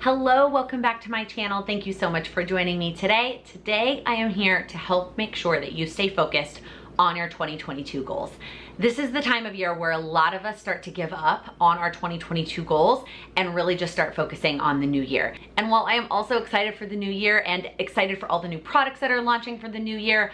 Hello, welcome back to my channel. Thank you so much for joining me today. Today, I am here to help make sure that you stay focused on your 2022 goals. This is the time of year where a lot of us start to give up on our 2022 goals and really just start focusing on the new year. And while I am also excited for the new year and excited for all the new products that are launching for the new year,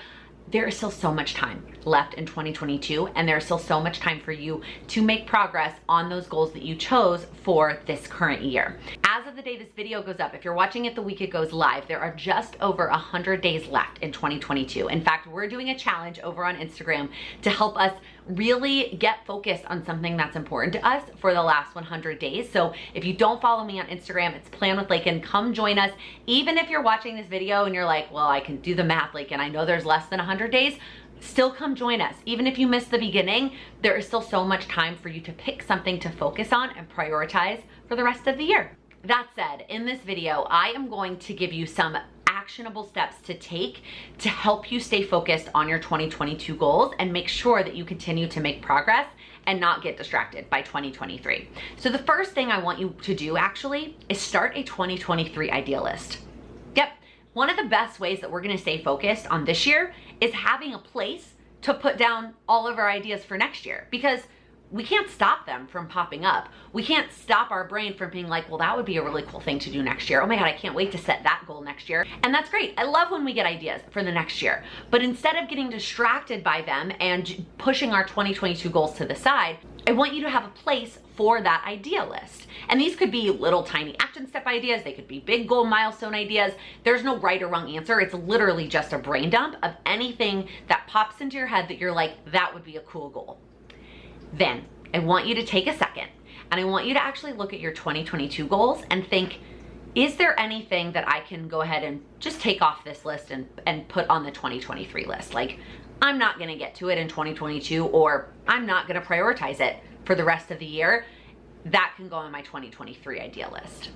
there is still so much time left in 2022, and there's still so much time for you to make progress on those goals that you chose for this current year. As of the day this video goes up, if you're watching it the week it goes live, there are just over 100 days left in 2022. In fact, we're doing a challenge over on Instagram to help us really get focused on something that's important to us for the last 100 days. So if you don't follow me on Instagram, it's PlanwithLaken. Come join us. Even if you're watching this video and you're like, well, I can do the math, Laken, I know there's less than 100 days, still come join us. Even if you missed the beginning, there is still so much time for you to pick something to focus on and prioritize for the rest of the year. That said, in this video, I am going to give you some actionable steps to take to help you stay focused on your 2022 goals and make sure that you continue to make progress and not get distracted by 2023. So the first thing I want you to do actually is start a 2023 idea list. Yep, one of the best ways that we're gonna stay focused on this year is having a place to put down all of our ideas for next year, because we can't stop them from popping up. We can't stop our brain from being like, well, that would be a really cool thing to do next year. Oh my God, I can't wait to set that goal next year. And that's great. I love when we get ideas for the next year. But instead of getting distracted by them and pushing our 2022 goals to the side, I want you to have a place for that idea list. And these could be little tiny action step ideas. They could be big goal milestone ideas. There's no right or wrong answer. It's literally just a brain dump of anything that pops into your head that you're like, that would be a cool goal. Then I want you to take a second and I want you to actually look at your 2022 goals and think, is there anything that I can go ahead and just take off this list and put on the 2023 list? Like, I'm not gonna get to it in 2022, or I'm not gonna prioritize it for the rest of the year. That can go on my 2023 idea list.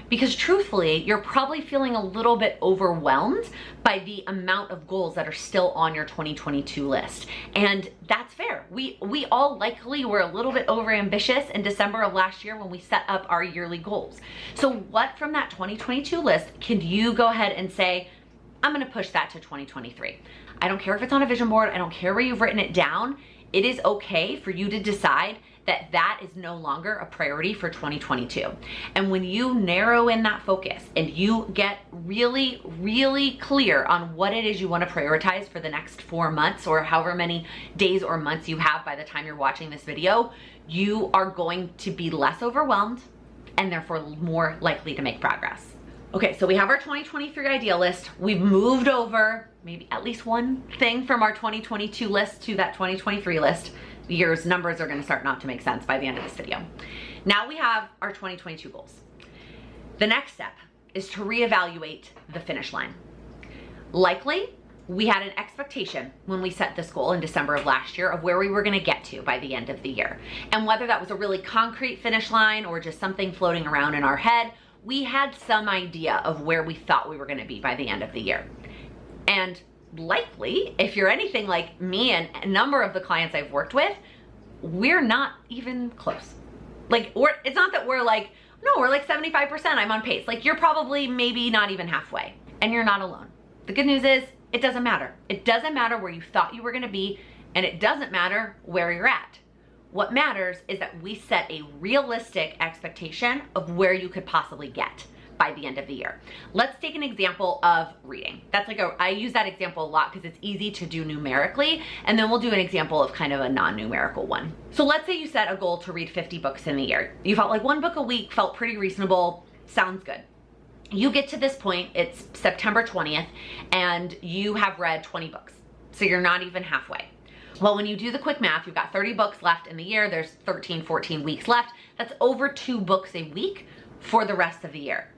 Because truthfully, you're probably feeling a little bit overwhelmed by the amount of goals that are still on your 2022 list. And that's fair. We all likely were a little bit overambitious in December of last year when we set up our yearly goals. So what from that 2022 list can you go ahead and say, I'm gonna push that to 2023. I don't care if it's on a vision board, I don't care where you've written it down. It is okay for you to decide that that is no longer a priority for 2022. And when you narrow in that focus and you get really, really clear on what it is you want to prioritize for the next 4 months, or however many days or months you have by the time you're watching this video, you are going to be less overwhelmed and therefore more likely to make progress. Okay, so we have our 2023 idea list. We've moved over maybe at least one thing from our 2022 list to that 2023 list. Year's numbers are gonna start not to make sense by the end of this video. Now we have our 2022 goals. The next step is to reevaluate the finish line. Likely, we had an expectation when we set this goal in December of last year of where we were gonna get to by the end of the year. And whether that was a really concrete finish line or just something floating around in our head, we had some idea of where we thought we were gonna be by the end of the year. And likely, if you're anything like me and a number of the clients I've worked with, we're not even close. Like, it's not that we're like, no, we're like 75%, I'm on pace. Like, you're probably maybe not even halfway, and you're not alone. The good news is, it doesn't matter. It doesn't matter where you thought you were gonna be, and it doesn't matter where you're at. What matters is that we set a realistic expectation of where you could possibly get by the end of the year. Let's take an example of reading. I use that example a lot because it's easy to do numerically, and then we'll do an example of kind of a non-numerical one. So let's say you set a goal to read 50 books in the year. You felt like 1 book a week felt pretty reasonable, sounds good. You get to this point, it's September 20th, and you have read 20 books. So you're not even halfway. Well, when you do the quick math, you've got 30 books left in the year, there's 13, 14 weeks left. That's over 2 books a week for the rest of the year.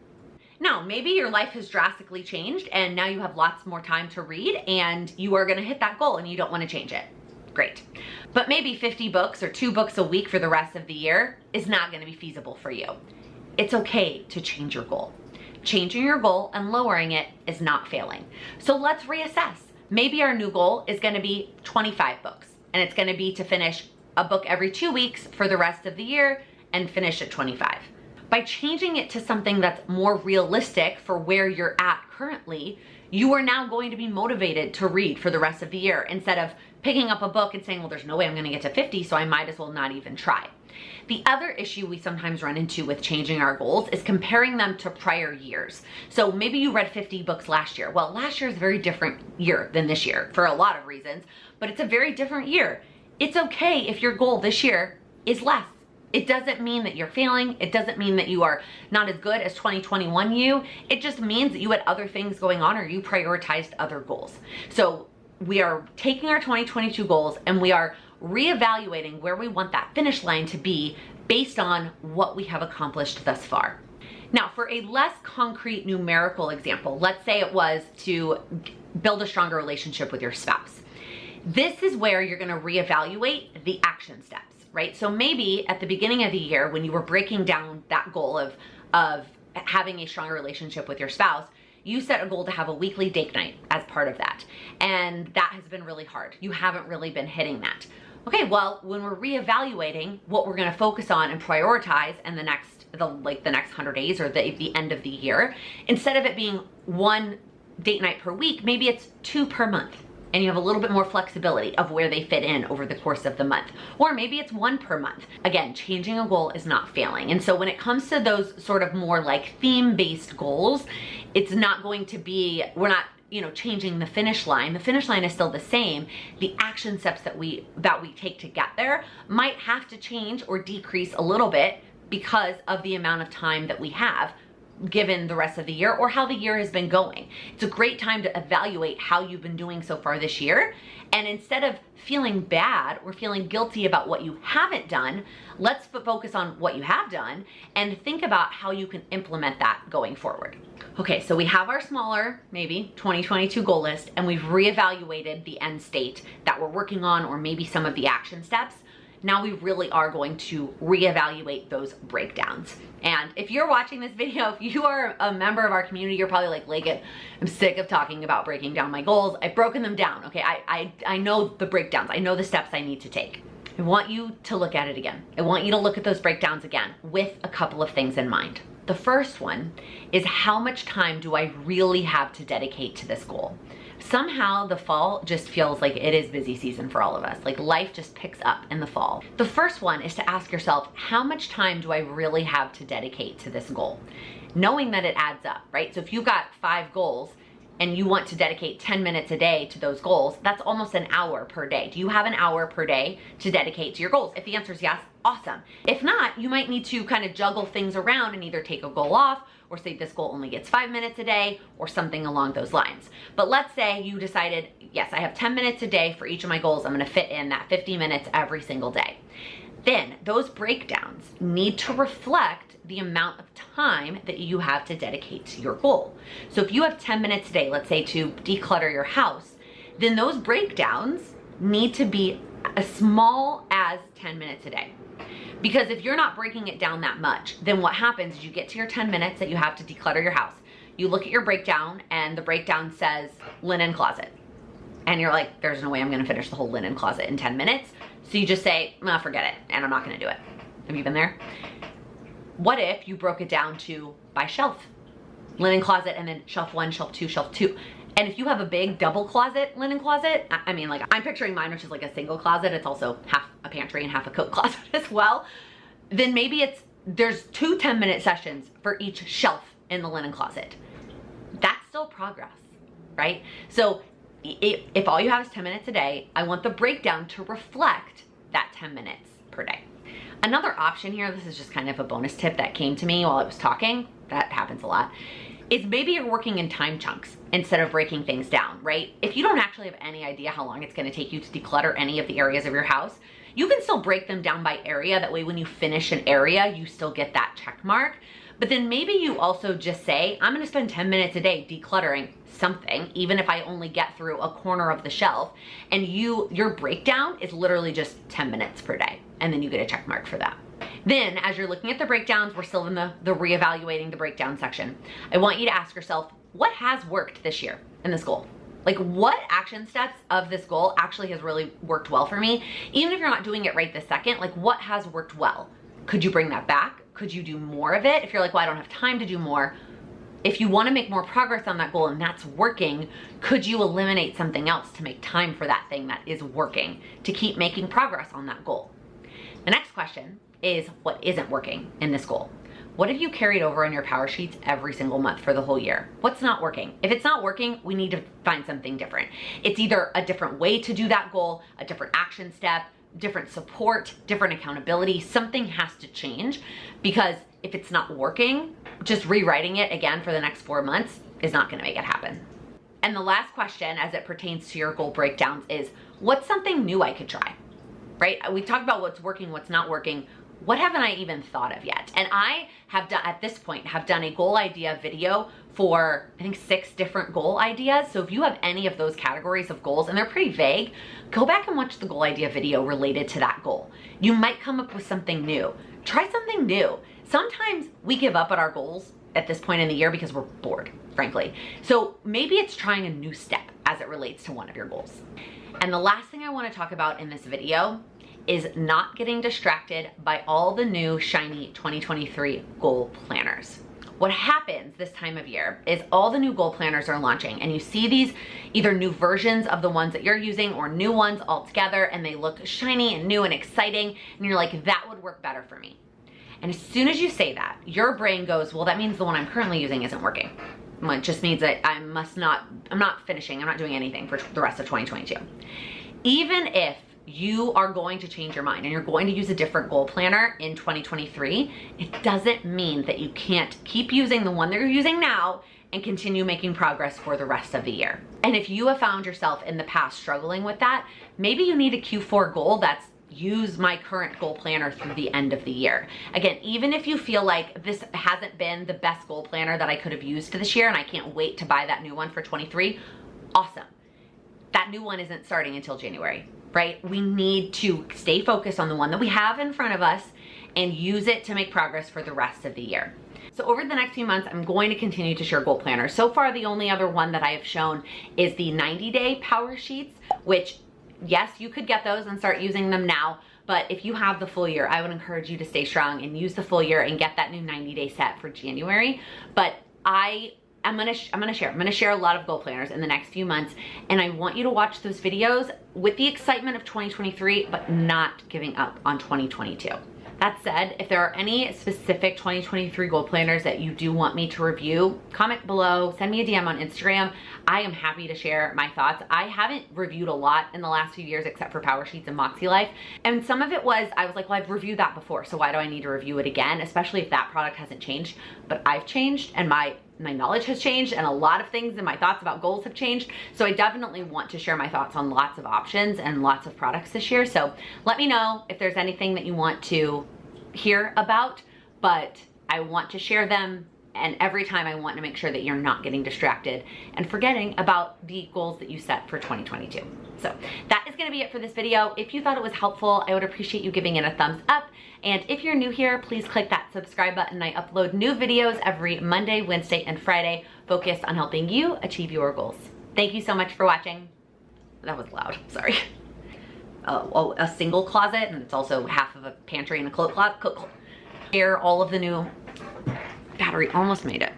Now, maybe your life has drastically changed and now you have lots more time to read and you are gonna hit that goal and you don't wanna change it. Great. But maybe 50 books or 2 books a week for the rest of the year is not gonna be feasible for you. It's okay to change your goal. Changing your goal and lowering it is not failing. So let's reassess. Maybe our new goal is gonna be 25 books and it's gonna be to finish a book every 2 weeks for the rest of the year and finish at 25. By changing it to something that's more realistic for where you're at currently, you are now going to be motivated to read for the rest of the year instead of picking up a book and saying, well, there's no way I'm gonna get to 50, so I might as well not even try. The other issue we sometimes run into with changing our goals is comparing them to prior years. So maybe you read 50 books last year. Well, last year is a very different year than this year for a lot of reasons, but it's a very different year. It's okay if your goal this year is less. It doesn't mean that you're failing. It doesn't mean that you are not as good as 2021 you. It just means that you had other things going on or you prioritized other goals. So we are taking our 2022 goals and we are reevaluating where we want that finish line to be based on what we have accomplished thus far. Now, for a less concrete numerical example, let's say it was to build a stronger relationship with your spouse. This is where you're gonna reevaluate the action steps. Right? So maybe at the beginning of the year when you were breaking down that goal of having a stronger relationship with your spouse, you set a goal to have a weekly date night as part of that. And that has been really hard. You haven't really been hitting that. Okay, well, when we're reevaluating what we're gonna focus on and prioritize in the next 100 days or the end of the year, instead of it being one date night per week, maybe it's 2 per month. And you have a little bit more flexibility of where they fit in over the course of the month. Or maybe it's 1 per month. Again, changing a goal is not failing. And so when it comes to those sort of more like theme-based goals, it's not going to be, we're not, changing the finish line. The finish line is still the same. The action steps that we take to get there might have to change or decrease a little bit because of the amount of time that we have given the rest of the year or how the year has been going. It's a great time to evaluate how you've been doing so far this year. And instead of feeling bad or feeling guilty about what you haven't done, let's focus on what you have done and think about how you can implement that going forward. Okay, so we have our smaller, maybe 2022 goal list, and we've reevaluated the end state that we're working on or maybe some of the action steps. Now we really are going to reevaluate those breakdowns. And if you're watching this video, if you are a member of our community, you're probably like, Laken, I'm sick of talking about breaking down my goals. I've broken them down, okay? I know the breakdowns. I know the steps I need to take. I want you to look at it again. I want you to look at those breakdowns again with a couple of things in mind. The first one is how much time do I really have to dedicate to this goal? Somehow the fall just feels like it is busy season for all of us. Like life just picks up in the fall. The first one is to ask yourself, how much time do I really have to dedicate to this goal? Knowing that it adds up, right? So if you've got 5 goals and you want to dedicate 10 minutes a day to those goals, that's almost an hour per day. Do you have an hour per day to dedicate to your goals? If the answer is yes, awesome. If not, you might need to kind of juggle things around and either take a goal off or say this goal only gets 5 minutes a day or something along those lines. But let's say you decided, yes, I have 10 minutes a day for each of my goals. I'm gonna fit in that 50 minutes every single day. Then those breakdowns need to reflect the amount of time that you have to dedicate to your goal. So if you have 10 minutes a day, let's say to declutter your house, then those breakdowns need to be as small as 10 minutes a day. Because if you're not breaking it down that much, then what happens is you get to your 10 minutes that you have to declutter your house. You look at your breakdown and the breakdown says linen closet. And you're like, there's no way I'm gonna finish the whole linen closet in 10 minutes. So you just say, nah, forget it, and I'm not gonna do it. Have you been there? What if you broke it down to by shelf? Linen closet and then shelf 1, shelf 2, shelf 2. And if you have a big double closet, linen closet, I mean, like I'm picturing mine, which is like a single closet. It's also half a pantry and half a coat closet as well. Then maybe there's 2 10-minute sessions for each shelf in the linen closet. That's still progress, right? So if all you have is 10 minutes a day, I want the breakdown to reflect that 10 minutes per day. Another option here, this is just kind of a bonus tip that came to me while I was talking, that happens a lot, is maybe you're working in time chunks instead of breaking things down, right? If you don't actually have any idea how long it's gonna take you to declutter any of the areas of your house, you can still break them down by area. That way when you finish an area, you still get that check mark. But then maybe you also just say, I'm gonna spend 10 minutes a day decluttering something, even if I only get through a corner of the shelf, and your breakdown is literally just 10 minutes per day, and then you get a check mark for that. Then, as you're looking at the breakdowns, we're still in the reevaluating the breakdown section. I want you to ask yourself, what has worked this year in this goal? Like, what action steps of this goal actually has really worked well for me? Even if you're not doing it right this second, like what has worked well? Could you bring that back? Could you do more of it? If you're like, well, I don't have time to do more. If you want to make more progress on that goal and that's working, could you eliminate something else to make time for that thing that is working to keep making progress on that goal? The next question is, what isn't working in this goal? What have you carried over in your power sheets every single month for the whole year? What's not working? If it's not working, we need to find something different. It's either a different way to do that goal, a different action step, different support, different accountability. Something has to change, because if it's not working, just rewriting it again for the next 4 months is not gonna make it happen. And the last question as it pertains to your goal breakdowns is, what's something new I could try, right? We talked about what's working, what's not working. What haven't I even thought of yet? And I have done, at this point, have done a goal idea video for, I think, 6 different goal ideas. So if you have any of those categories of goals, and they're pretty vague, go back and watch the goal idea video related to that goal. You might come up with something new. Try something new. Sometimes we give up on our goals at this point in the year because we're bored, frankly. So maybe it's trying a new step as it relates to one of your goals. And the last thing I want to talk about in this video is not getting distracted by all the new shiny 2023 goal planners. What happens this time of year is all the new goal planners are launching, and you see these either new versions of the ones that you're using or new ones altogether, and they look shiny and new and exciting, and you're like, that would work better for me. And as soon as you say that, your brain goes, well, that means the one I'm currently using isn't working. Well, it just means that I'm not finishing, I'm not doing anything for the rest of 2022. Even if you are going to change your mind and you're going to use a different goal planner in 2023, it doesn't mean that you can't keep using the one that you're using now and continue making progress for the rest of the year. And if you have found yourself in the past struggling with that, maybe you need a Q4 goal that's use my current goal planner through the end of the year. Again, even if you feel like this hasn't been the best goal planner that I could have used this year and I can't wait to buy that new one for 23, awesome. That new one isn't starting until January, right? We need to stay focused on the one that we have in front of us and use it to make progress for the rest of the year. So over the next few months, I'm going to continue to share goal planners. So far, the only other one that I have shown is the 90-day power sheets, which, yes, you could get those and start using them now, but if you have the full year, I would encourage you to stay strong and use the full year and get that new 90-day set for January. But I'm gonna share a lot of goal planners in the next few months, and I want you to watch those videos with the excitement of 2023, but not giving up on 2022. That said, if there are any specific 2023 goal planners that you do want me to review, comment below, send me a DM on Instagram. I am happy to share my thoughts. I haven't reviewed a lot in the last few years except for Power Sheets and Moxie Life. And some of it was, I was like, well, I've reviewed that before, so why do I need to review it again? Especially if that product hasn't changed. But I've changed, and my knowledge has changed, and a lot of things and my thoughts about goals have changed. So I definitely want to share my thoughts on lots of options and lots of products this year. So let me know if there's anything that you want to hear about, but I want to share them. And every time I want to make sure that you're not getting distracted and forgetting about the goals that you set for 2022. So that is going to be it for this video. If you thought it was helpful, I would appreciate you giving it a thumbs up. And if you're new here, please click that subscribe button. I upload new videos every Monday, Wednesday, and Friday focused on helping you achieve your goals. Thank you so much for watching. That was loud, sorry. A single closet, and it's also half of a pantry and a closet closet. Here, all of the new battery, almost made it.